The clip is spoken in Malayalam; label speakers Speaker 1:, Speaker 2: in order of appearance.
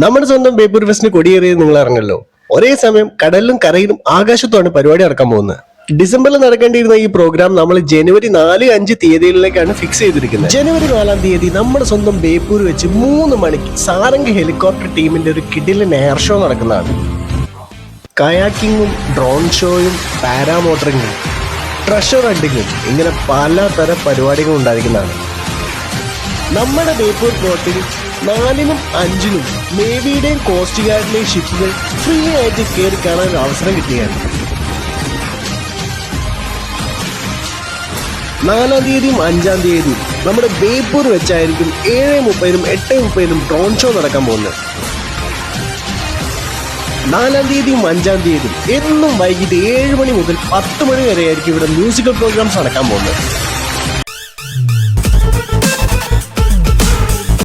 Speaker 1: നമ്മുടെ സ്വന്തം ബേപ്പൂർ ഫെസ്റ്റിന് കൊടിയേറിയത് നിങ്ങൾ അറിഞ്ഞല്ലോ. ഒരേ സമയം കടലിലും കരയിലും ആകാശത്തുമാണ് പരിപാടി നടക്കാൻ പോകുന്നത്. ഡിസംബറിൽ നടക്കേണ്ടിയിരുന്ന ഈ പ്രോഗ്രാം നമ്മൾ ജനുവരി 4-5 തീയതികളിലേക്കാണ് ഫിക്സ് ചെയ്തിരിക്കുന്നത്. ജനുവരി 4 തീയതി നമ്മുടെ സ്വന്തം ബേപ്പൂർ വെച്ച് 3 മണിക്ക് സാരംഗ് ഹെലികോപ്റ്റർ ടീമിന്റെ ഒരു കിടിലൻ എയർ ഷോ നടക്കുന്നതാണ്. കയാക്കിങ്ങും ഡ്രോൺ ഷോയും പാരാമോട്ടറിങ്ങും ട്രഷർ ഹണ്ടിങ്ങും ഇങ്ങനെ പലതരം പരിപാടികളും ഉണ്ടായിരിക്കുന്നതാണ്. നമ്മുടെ ബേപ്പൂർ പോർട്ടിൽ 4-നും 5-നും നേവിയുടെയും കോസ്റ്റ് ഗാർഡിന്റെയും ഷിപ്പുകൾ ഫ്രീ ആയിട്ട് കയറി കാണാൻ ഒരു അവസരം കിട്ടുകയാണ്. 4-ാം തീയതിയും 5-ാം തീയതിയും നമ്മുടെ ബേപ്പൂർ വെച്ചായിരിക്കും 7:30-നും 8:30-നും ഡ്രോൺ ഷോ നടക്കാൻ പോകുന്നത്. 4-ാം തീയതിയും 5-ാം തീയതിയും എന്നും വൈകിട്ട് 7 മണി മുതൽ 10 മണി വരെ ആയിരിക്കും ഇവിടെ മ്യൂസിക്കൽ പ്രോഗ്രാംസ് നടക്കാൻ പോകുന്നത്.